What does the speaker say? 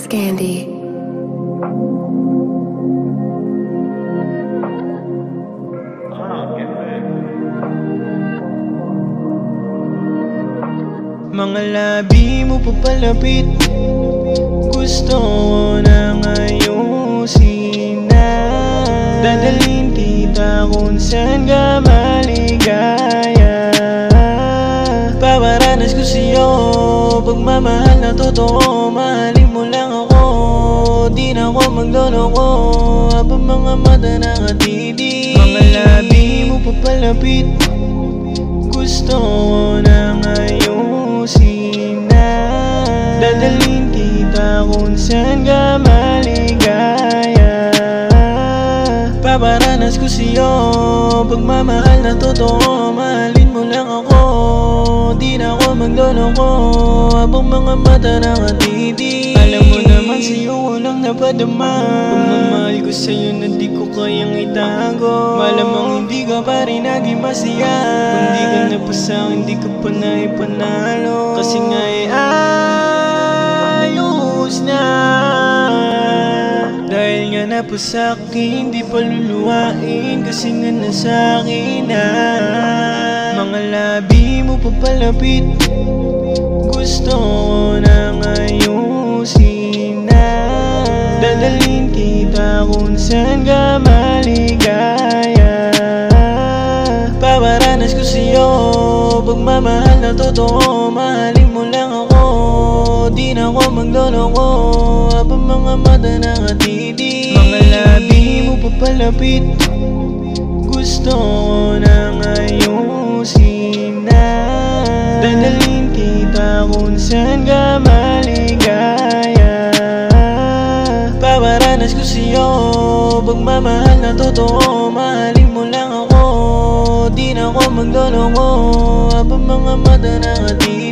Scandy. Mga labi mo papalapit, gusto ko nang ayusin na. Dadalhin kita kung saan ka maligaya. Paparanas ko sa'yo pagmamahal na totoo. Mahalin mo lang ako, di na ako magloloko. Habang mga mata nakatitig, mga labi mo papalapit, gusto ko nang ayusin na. Dadalhin kita kung saan ka maligaya. Paparanas ko sa'yo pagmamahal na totoo. Mahalin mo lang ako, di na ako magloloko. Habang mga mata nakatitig, alam mo naman sa'yo walang napadama. Pagmamahal ko sa'yo na di ko kayang itago. Malamang hindi ka pa rin naging masaya. Kung di ka napasa, hindi ka pa naipanalo. Kasi nga ayos na. Dahil nga napasa'kin, di pa luluwain. Kasi nga nasa'kin na. Mga labi mo papalapit, gusto ko nang ayusin na. Dadalhin kita kung saan ka maligaya. Paparanas ko sa'yo pagmamahal na totoo. Mahalin mo lang ako, di na ako magloloko. Habang mga mata nakatitig, mga labi mo papalapit, gusto ko nang ayusin na. Dadalhin kita kung saan ka maligaya. Paparanas ko sa'yo pagmamahal na totoo. Mahalin mo lang ako, di na ako magloloko. Habang mga mata nakatitig.